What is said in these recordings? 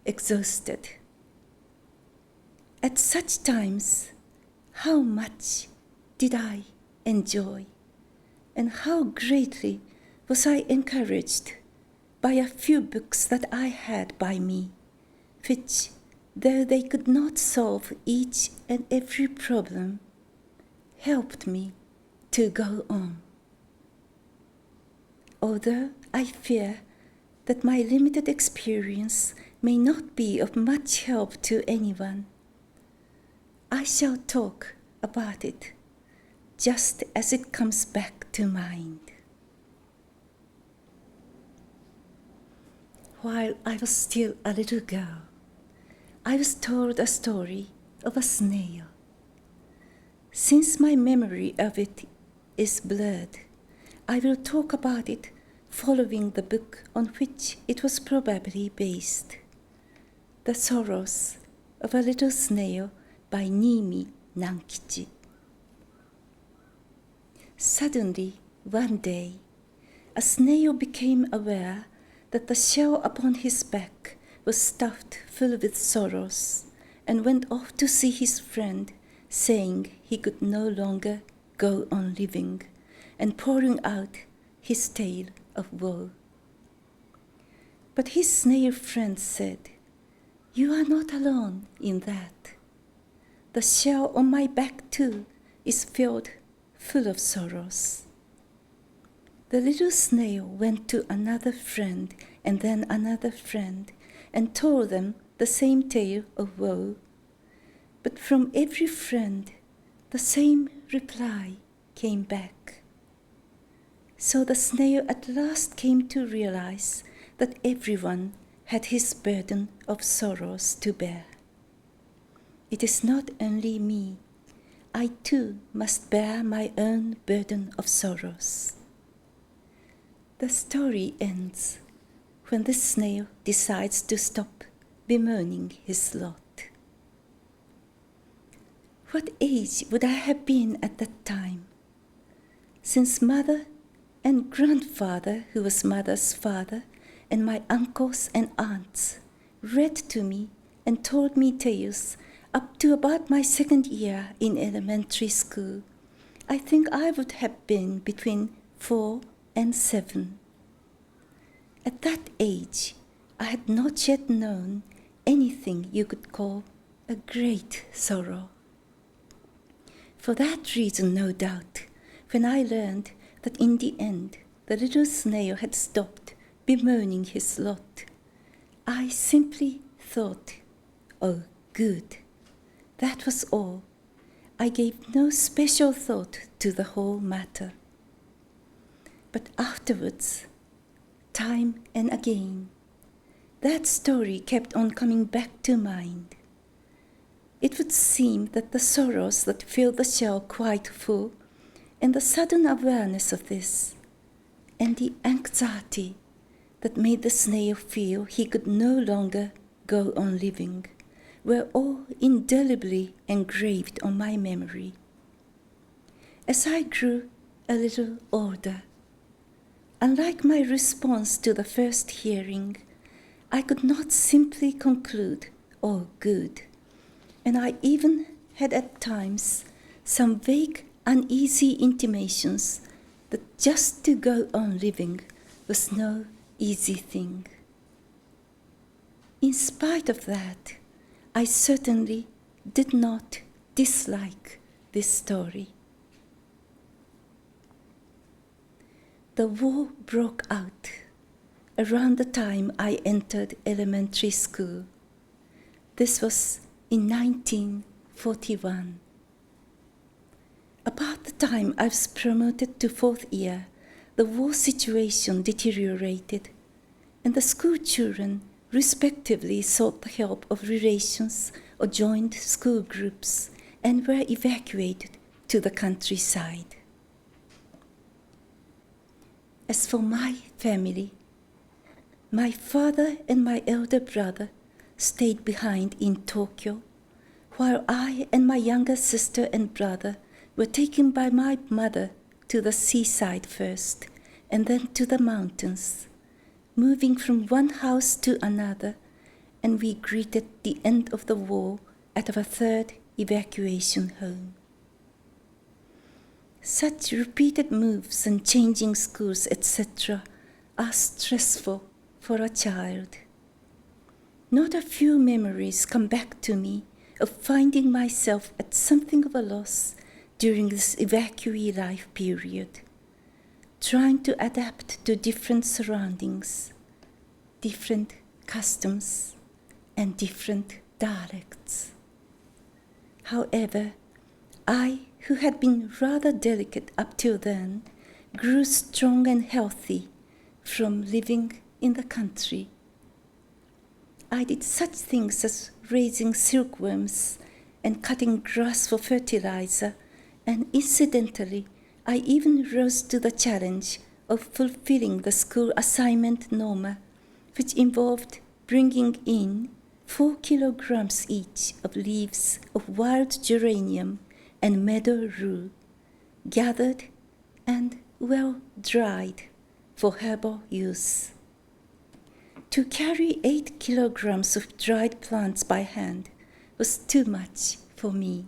exhausted. At such times, how much did I enjoy, and how greatly was I encouraged by a few books that I had by me, which, though they could not solve each and every problem, helped me to go on. Although I fear that my limited experience may not be of much help to anyone, I shall talk about it just as it comes back to mind. While I was still a little girl, I was told a story of a snail. Since my memory of it is blurred, I will talk about it following the book on which it was probably based, The Sorrows of a Little Snail by Niimi Nankichi. Suddenly, one day, a snail became aware that the shell upon his back was stuffed full with sorrows, and went off to see his friend, saying he could no longer go on living, and pouring out his tale of woe. But his snail friend said, "You are not alone in that. The shell on my back too is filled full of sorrows." The little snail went to another friend and then another friend and told them the same tale of woe. But from every friend, the same reply came back. So the snail at last came to realize that everyone had his burden of sorrows to bear. It is not only me. I too must bear my own burden of sorrows. The story ends when the snail decides to stop bemoaning his lot. What age would I have been at that time? Since mother and grandfather, who was mother's father, and my uncles and aunts read to me and told me tales up to about my second year in elementary school, I think I would have been between 4 and 7. At that age, I had not yet known anything you could call a great sorrow. For that reason, no doubt, when I learned that in the end the little snail had stopped bemoaning his lot, I simply thought, "Oh, good." That was all. I gave no special thought to the whole matter. But afterwards, time and again, that story kept on coming back to mind. It would seem that the sorrows that filled the shell quite full, and the sudden awareness of this, and the anxiety that made the snail feel he could no longer go on living, were all indelibly engraved on my memory. As I grew a little older, unlike my response to the first hearing, I could not simply conclude, "Oh, good," and I even had at times some vague, uneasy intimations that just to go on living was no easy thing. In spite of that, I certainly did not dislike this story. The war broke out around the time I entered elementary school. This was in 1941. About the time I was promoted to 4th year, the war situation deteriorated, and the school children respectively sought the help of relations or joined school groups and were evacuated to the countryside. As for my family, my father and my elder brother stayed behind in Tokyo, while I and my younger sister and brother were taken by my mother to the seaside first, and then to the mountains, moving from one house to another and we greeted the end of the war at our third evacuation home. Such repeated moves and changing schools, etc., are stressful for a child. Not a few memories come back to me of finding myself at something of a loss during this evacuee life period, trying to adapt to different surroundings, different customs, and different dialects. However, I, who had been rather delicate up till then, grew strong and healthy from living in the country. I did such things as raising silkworms and cutting grass for fertilizer, and incidentally, I even rose to the challenge of fulfilling the school assignment norma, which involved bringing in 4 kilograms each of leaves of wild geranium and meadow rue, gathered and well dried for herbal use. To carry 8 kilograms of dried plants by hand was too much for me.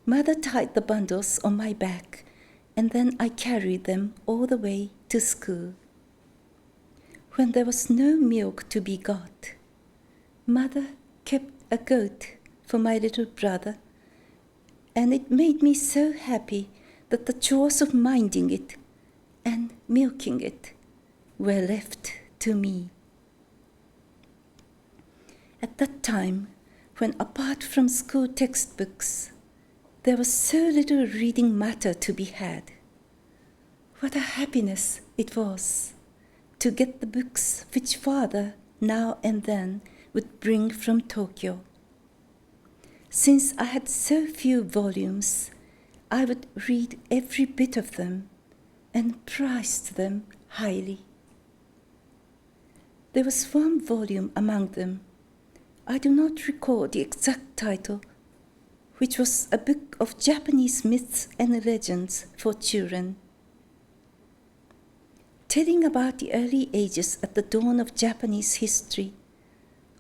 Mother tied the bundles on my back, and then I carried them all the way to school. When there was no milk to be got, Mother kept a goat for my little brother, and it made me so happy that the chores of minding it and milking it were left to me. At that time, when apart from school textbooks, there was so little reading matter to be had, what a happiness it was to get the books which Father now and then would bring from Tokyo. Since I had so few volumes, I would read every bit of them and prized them highly. There was one volume among them, I do not recall the exact title, which was a book of Japanese myths and legends for children, telling about the early ages at the dawn of Japanese history.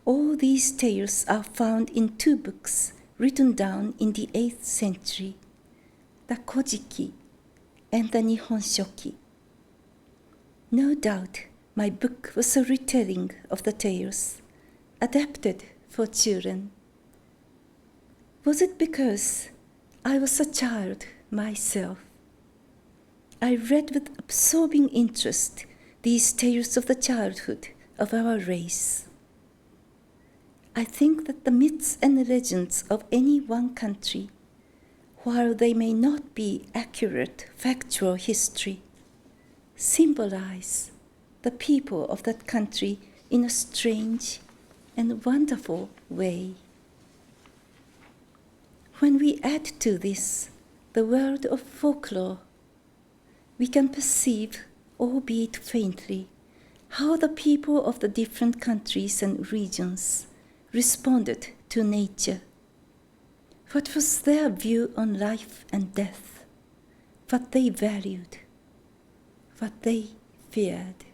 All these tales are found in 2 books written down in the 8th century, the Kojiki and the Nihon Shoki. No doubt my book was a retelling of the tales, adapted for children. Was it because I was a child myself? I read with absorbing interest these tales of the childhood of our race. I think that the myths and legends of any one country, while they may not be accurate factual history, symbolize the people of that country in a strange and wonderful way. When we add to this the world of folklore, we can perceive, albeit faintly, how the people of the different countries and regions responded to nature. What was their view on life and death, what they valued, what they feared.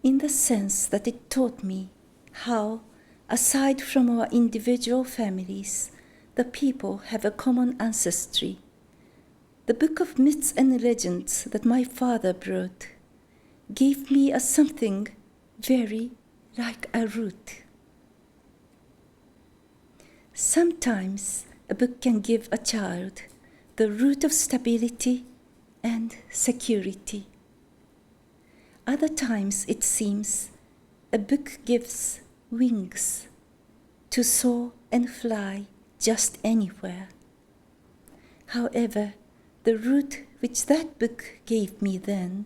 In the sense that it taught me how, aside from our individual families, the people have a common ancestry. The book of myths and legends that my father brought gave me a something very like a root. Sometimes a book can give a child the root of stability and security. Other times, it seems, a book gives wings to soar and fly just anywhere. However, the root which that book gave me then